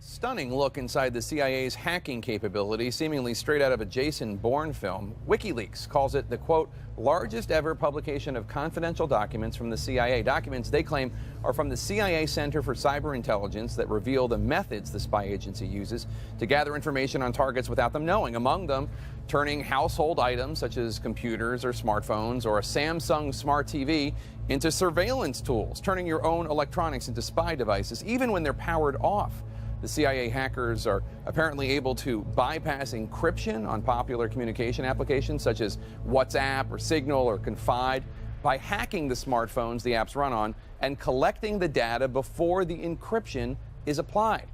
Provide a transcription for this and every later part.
Stunning look inside the CIA's hacking capability, seemingly straight out of a Jason Bourne film. WikiLeaks calls it the, quote, largest ever publication of confidential documents from the CIA. Documents they claim are from the CIA Center for Cyber Intelligence that reveal the methods the spy agency uses to gather information on targets without them knowing. Among them, turning household items such as computers or smartphones or a Samsung smart TV into surveillance tools, turning your own electronics into spy devices, even when they're powered off. The CIA hackers are apparently able to bypass encryption on popular communication applications such as WhatsApp or Signal or Confide by hacking the smartphones the apps run on and collecting the data before the encryption is applied.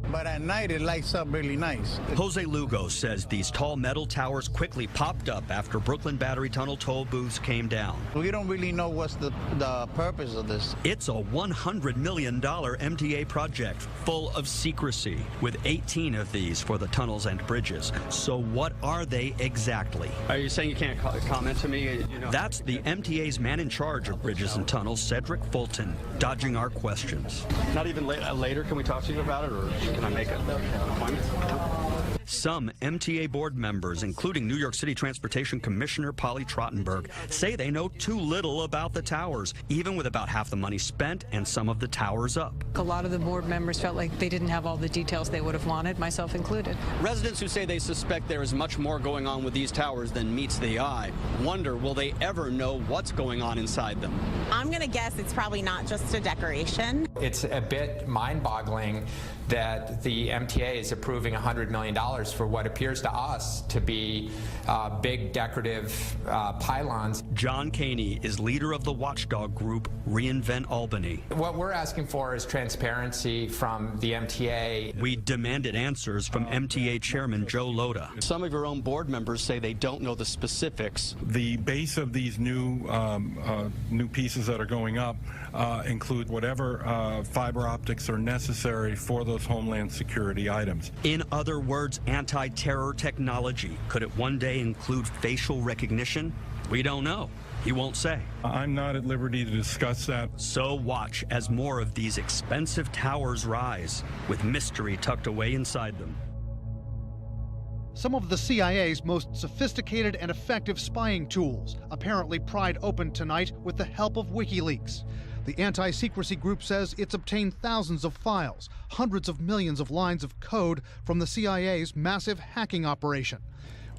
But at night, it lights up really nice. Jose Lugo says these tall metal towers quickly popped up after Brooklyn Battery Tunnel toll booths came down. We don't really know what's the purpose of this. It's a $100 million MTA project full of secrecy, with 18 of these for the tunnels and bridges. So what are they exactly? Are you saying you can't comment to me? That's the MTA's man in charge of bridges and tunnels, Cedric Fulton, dodging our questions. Not even later can we talk to you about it, or can I make an appointment? Some MTA board members, including New York City Transportation Commissioner Polly Trottenberg, say they know too little about the towers, even with about half the money spent and some of the towers up. A lot of the board members felt like they didn't have all the details they would have wanted, myself included. Residents who say they suspect there is much more going on with these towers than meets the eye wonder, will they ever know what's going on inside them? I'm going to guess it's probably not just a decoration. It's a bit mind-boggling that the MTA is approving $100 million for what appears to us to be big decorative pylons. John Caney is leader of the watchdog group Reinvent Albany. What we're asking for is transparency from the MTA. We demanded answers from MTA Chairman Joe Loda. Some of your own board members say they don't know the specifics. The base of these new pieces that are going up include whatever fiber optics are necessary for those Homeland Security items. In other words, anti-terror technology. Could it one day include facial recognition? We don't know. He won't say. I'm not at liberty to discuss that. So watch as more of these expensive towers rise, with mystery tucked away inside them. Some of the CIA's most sophisticated and effective spying tools apparently pried open tonight with the help of WikiLeaks. The anti-secrecy group says it's obtained thousands of files, hundreds of millions of lines of code from the CIA's massive hacking operation.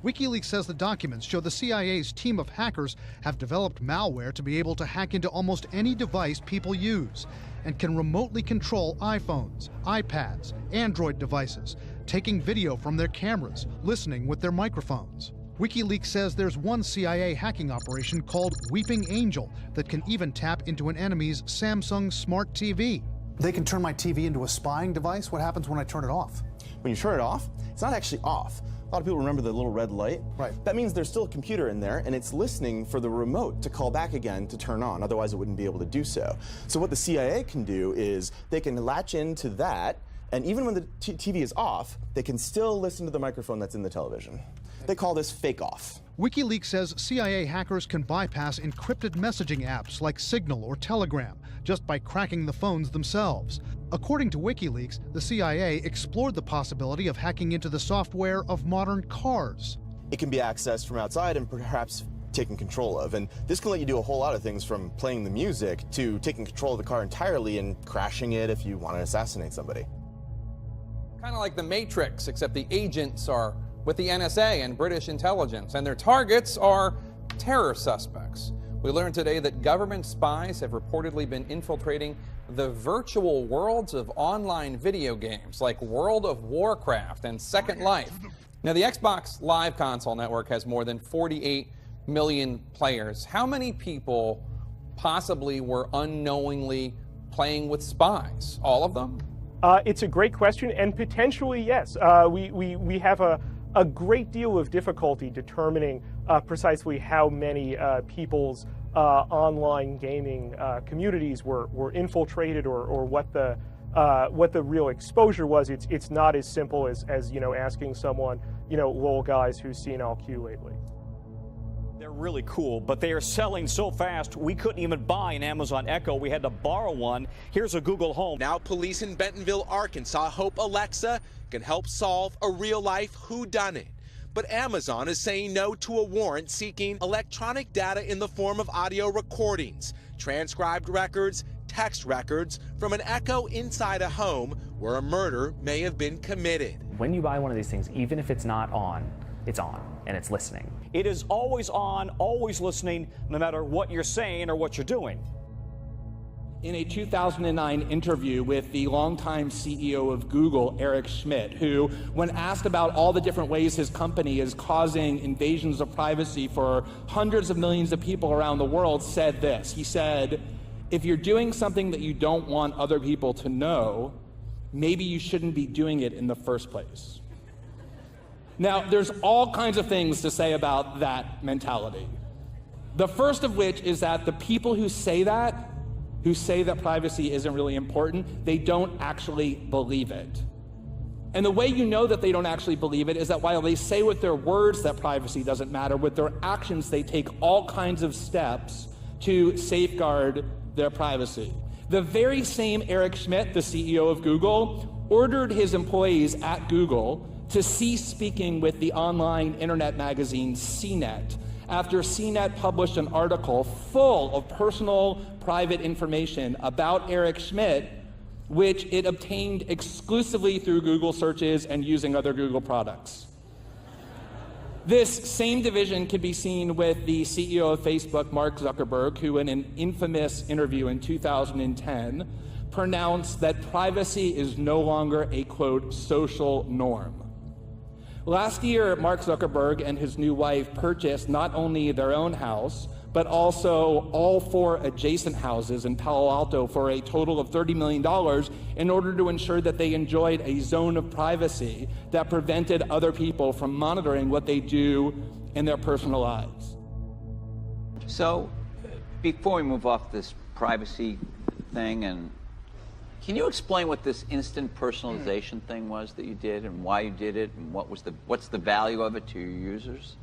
WikiLeaks says the documents show the CIA's team of hackers have developed malware to be able to hack into almost any device people use and can remotely control iPhones, iPads, Android devices, taking video from their cameras, listening with their microphones. WikiLeaks says there's one CIA hacking operation called Weeping Angel that can even tap into an enemy's Samsung smart TV. They can turn my TV into a spying device? What happens when I turn it off? When you turn it off, it's not actually off. A lot of people remember the little red light. Right. That means there's still a computer in there, and it's listening for the remote to call back again to turn on. Otherwise, it wouldn't be able to do so. So what the CIA can do is they can latch into that, and even when the TV is off, they can still listen to the microphone that's in the television. They call this fake off. WikiLeaks says CIA hackers can bypass encrypted messaging apps like Signal or Telegram just by cracking the phones themselves. According to WikiLeaks, the CIA explored the possibility of hacking into the software of modern cars. It can be accessed from outside and perhaps taken control of. And this can let you do a whole lot of things, from playing the music to taking control of the car entirely and crashing it if you want to assassinate somebody. Kind of like the Matrix, except the agents are with the NSA and British intelligence, and their targets are terror suspects. We learned today that government spies have reportedly been infiltrating the virtual worlds of online video games like World of Warcraft and Second Life. Now, the Xbox Live Console network has more than 48 million players. How many people possibly were unknowingly playing with spies? All of them? It's a great question, and potentially, yes. We have a great deal of difficulty determining precisely how many people's online gaming communities were infiltrated, or what the real exposure was. It's not as simple as asking someone, lol guys, who's seen LQ lately. They're really cool, but they are selling so fast we couldn't even buy an Amazon Echo. We had to borrow one. Here's a Google Home. Now police in Bentonville, Arkansas hope Alexa can help solve a real-life whodunit. But Amazon is saying no to a warrant seeking electronic data in the form of audio recordings, transcribed records, text records from an Echo inside a home where a murder may have been committed. When you buy one of these things, even if it's not on, it's on and it's listening. It is always on, always listening, no matter what you're saying or what you're doing. In a 2009 interview with the longtime CEO of Google, Eric Schmidt, who, when asked about all the different ways his company is causing invasions of privacy for hundreds of millions of people around the world, said this. He said, if you're doing something that you don't want other people to know, maybe you shouldn't be doing it in the first place. Now, there's all kinds of things to say about that mentality. The first of which is that the people who say that privacy isn't really important, they don't actually believe it. And the way you know that they don't actually believe it is that while they say with their words that privacy doesn't matter, with their actions they take all kinds of steps to safeguard their privacy. The very same Eric Schmidt, the CEO of Google, ordered his employees at Google to cease speaking with the online internet magazine CNET after CNET published an article full of personal, private information about Eric Schmidt, which it obtained exclusively through Google searches and using other Google products. This same division can be seen with the CEO of Facebook, Mark Zuckerberg, who in an infamous interview in 2010 pronounced that privacy is no longer a, quote, social norm. Last year, Mark Zuckerberg and his new wife purchased not only their own house, but also all 4 adjacent houses in Palo Alto for a total of $30 million in order to ensure that they enjoyed a zone of privacy that prevented other people from monitoring what they do in their personal lives. So, before we move off this privacy thing, and can you explain what this instant personalization thing was that you did and why you did it and what's the value of it to your users?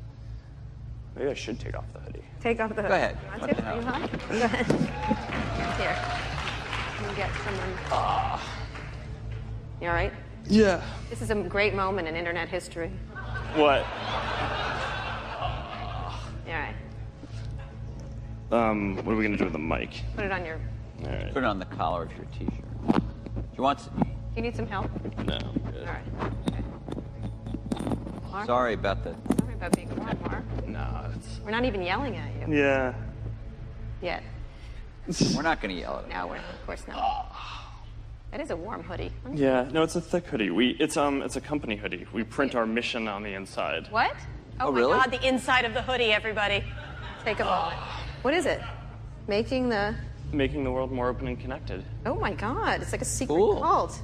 Maybe I should take off the hoodie. Take off the hoodie. Go ahead. You want to? Are you hot? Go ahead. Here. Can you get someone? You all right? Yeah. This is a great moment in internet history. What? You all right? What are we gonna do with the mic? Put it on your... All right. Put it on the collar of your t-shirt. Do you want some? You need some help? No, I'm good. All right. Okay. Mark? Sorry about Sorry about being warm, Mark. No, it's... We're not even yelling at you. Yeah. Yet. We're not going to yell at you. No, of course not. That is a warm hoodie. Yeah, no, it's a thick hoodie. It's a company hoodie. We print our mission on the inside. What? Oh my really? God, the inside of the hoodie, everybody. Take a moment. What is it? Making the world more open and connected. Oh my God, it's like a secret cult.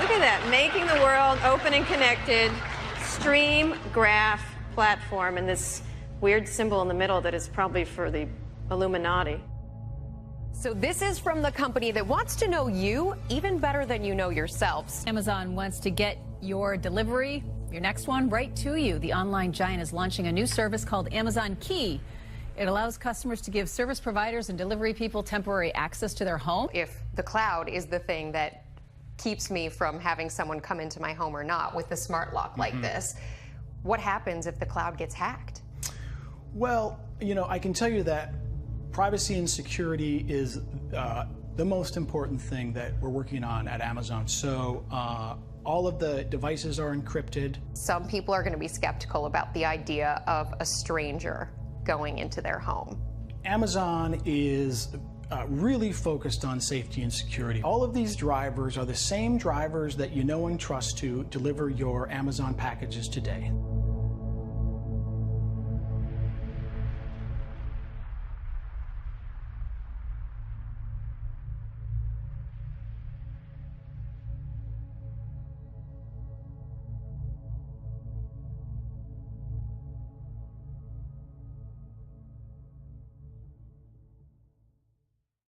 Look at that, making the world open and connected, stream graph platform, and this weird symbol in the middle that is probably for the Illuminati. So this is from the company that wants to know you even better than you know yourselves. Amazon wants to get your delivery, your next one, right to you. The online giant is launching a new service called Amazon Key. It allows customers to give service providers and delivery people temporary access to their home. If the cloud is the thing that keeps me from having someone come into my home or not with the smart lock like this, what happens if the cloud gets hacked? Well, you know, I can tell you that privacy and security is the most important thing that we're working on at Amazon. So all of the devices are encrypted. Some people are going to be skeptical about the idea of a stranger going into their home. Amazon is really focused on safety and security. All of these drivers are the same drivers that you know and trust to deliver your Amazon packages today.